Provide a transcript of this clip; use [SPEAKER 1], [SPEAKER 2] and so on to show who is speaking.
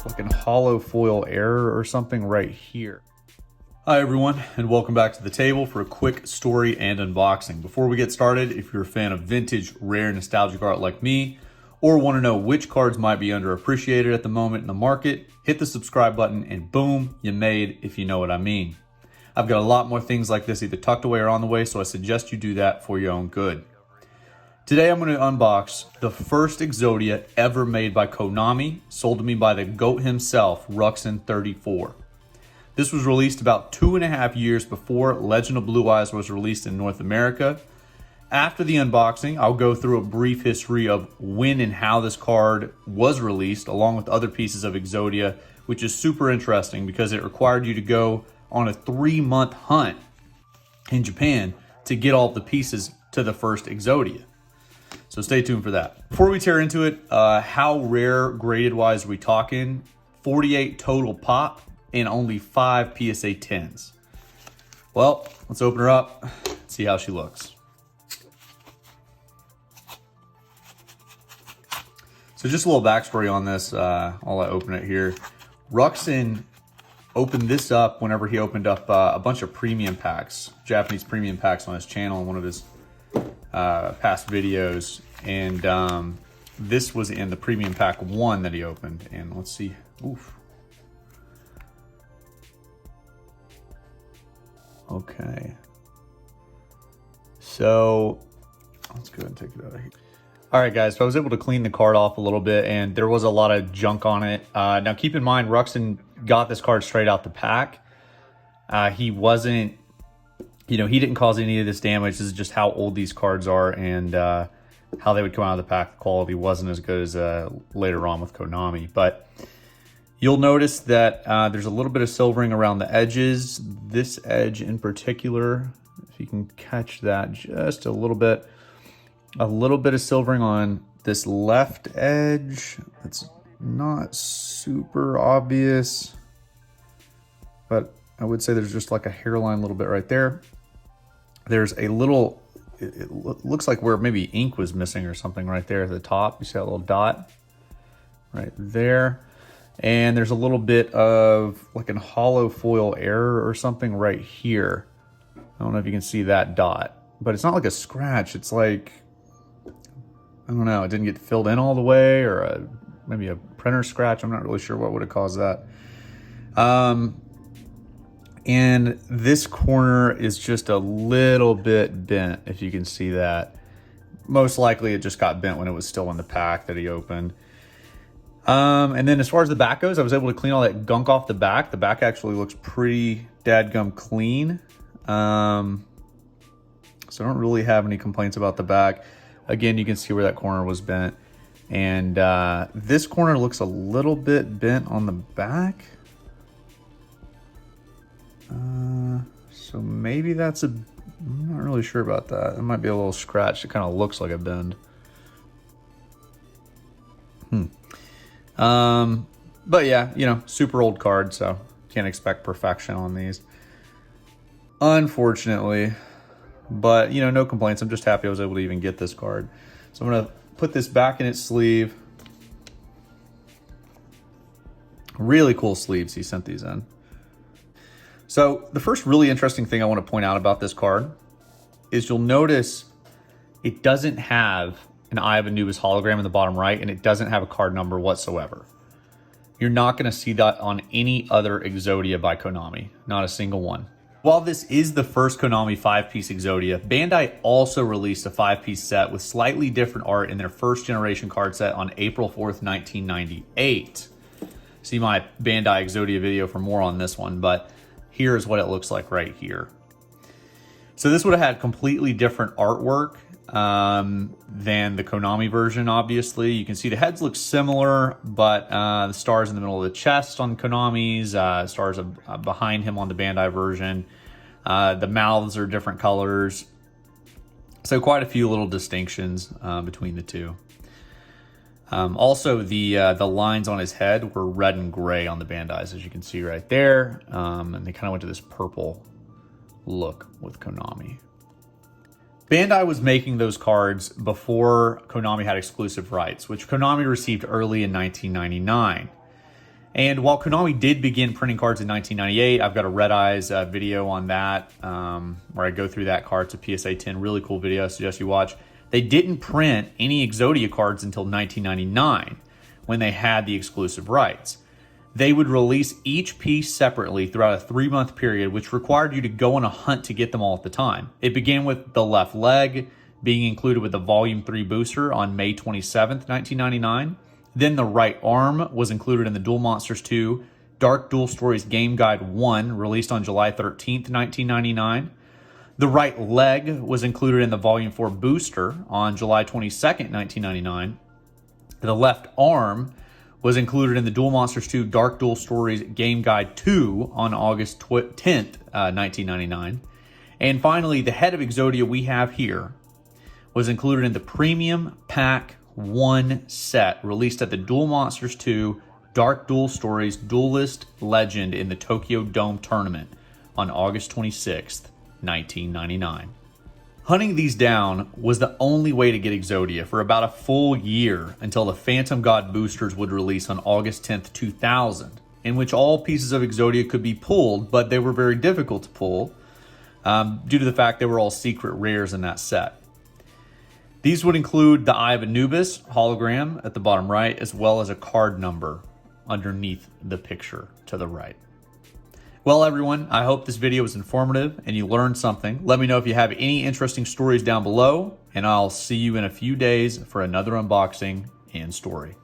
[SPEAKER 1] like a hollow foil error or something right here. Hi everyone, and welcome back to the table for a quick story and unboxing. Before we get started, if you're a fan of vintage, rare, nostalgic art like me, or want to know which cards might be underappreciated at the moment in the market, hit the subscribe button and boom, you made, if you know what I mean. I've got a lot more things like this either tucked away or on the way, so I suggest you do that for your own good. Today I'm going to unbox the first Exodia ever made by Konami, sold to me by the GOAT himself, Ruxin34. This was released about 2.5 years before Legend of Blue Eyes was released in North America. After the unboxing, I'll go through a brief history of when and how this card was released, along with other pieces of Exodia, which is super interesting because it required you to go on a 3-month hunt in Japan to get all the pieces to the first Exodia. So stay tuned for that. Before we tear into it, how rare graded wise are we talking? 48 total pop and only 5 PSA 10s. Well, let's open her up, see how she looks. So just a little backstory on this, while I open it here. Ruxin opened this up whenever he opened up a bunch of premium packs, Japanese premium packs on his channel in one of his past videos. And this was in the premium pack 1 that he opened. And let's see, oof. Okay. So let's go ahead and take it out of here. All right, guys, so I was able to clean the card off a little bit and there was a lot of junk on it. Now keep in mind, Ruxin got this card straight out the pack. He wasn't, he didn't cause any of this damage. This is just how old these cards are and how they would come out of the pack. The quality wasn't as good as later on with Konami. But you'll notice that there's a little bit of silvering around the edges. This edge in particular, if you can catch that just a little bit of silvering on this left edge. It's not super obvious, but I would say there's just like a hairline a little bit right there. There's a little, it looks like where maybe ink was missing or something right there at the top. You see that little dot right there. And there's a little bit of like a hollow foil error or something right here. I don't know if you can see that dot, but it's not like a scratch. It's like, I don't know, it didn't get filled in all the way, or maybe a printer scratch. I'm not really sure what would have caused that. And this corner is just a little bit bent, if you can see that. Most likely it just got bent when it was still in the pack that he opened. And then as far as the back goes, I was able to clean all that gunk off the back. The back actually looks pretty dadgum clean. So I don't really have any complaints about the back. Again, you can see where that corner was bent. And this corner looks a little bit bent on the back. So maybe that's I'm not really sure about that. It might be a little scratch. It kind of looks like a bend. But yeah, super old card, so can't expect perfection on these, unfortunately. But, no complaints. I'm just happy I was able to even get this card. So I'm going to put this back in its sleeve. Really cool sleeves he sent these in. So the first really interesting thing I want to point out about this card is you'll notice it doesn't have an Eye of Anubis hologram in the bottom right, and it doesn't have a card number whatsoever. You're not going to see that on any other Exodia by Konami. Not a single one. While this is the first Konami 5-piece Exodia, Bandai also released a 5-piece set with slightly different art in their first generation card set on April 4th, 1998. See my Bandai Exodia video for more on this one, but here's what it looks like right here. So this would have had completely different artwork than the Konami version, obviously. You can see the heads look similar, but the stars in the middle of the chest on Konami's, stars behind him on the Bandai version. The mouths are different colors. So quite a few little distinctions between the two. Also, the lines on his head were red and gray on the Bandai's, as you can see right there. And they kind of went to this purple look with Konami. Bandai was making those cards before Konami had exclusive rights, which Konami received early in 1999. And while Konami did begin printing cards in 1998, I've got a Red Eyes video on that where I go through that card. It's a PSA 10, really cool video. I suggest you watch. They didn't print any Exodia cards until 1999 when they had the exclusive rights. They would release each piece separately throughout a 3-month period, which required you to go on a hunt to get them all at the time. It began with the left leg being included with the Volume 3 booster on May 27th, 1999. Then the right arm was included in the Duel Monsters 2 Dark Duel Stories Game Guide 1, released on July 13th, 1999. The right leg was included in the Volume 4 booster on July 22nd, 1999. The left arm was included in the Duel Monsters 2 Dark Duel Stories Game Guide 2 on August 10th, 1999. And finally, the head of Exodia we have here was included in the Premium Pack 1 set released at the Duel Monsters 2 Dark Duel Stories Duelist Legend in the Tokyo Dome Tournament on August 26th, 1999. Hunting these down was the only way to get Exodia for about a full year until the Phantom God boosters would release on August 10th, 2000, in which all pieces of Exodia could be pulled, but they were very difficult to pull due to the fact they were all secret rares in that set. These would include the Eye of Anubis hologram at the bottom right, as well as a card number underneath the picture to the right. Well, everyone, I hope this video was informative and you learned something. Let me know if you have any interesting stories down below, and I'll see you in a few days for another unboxing and story.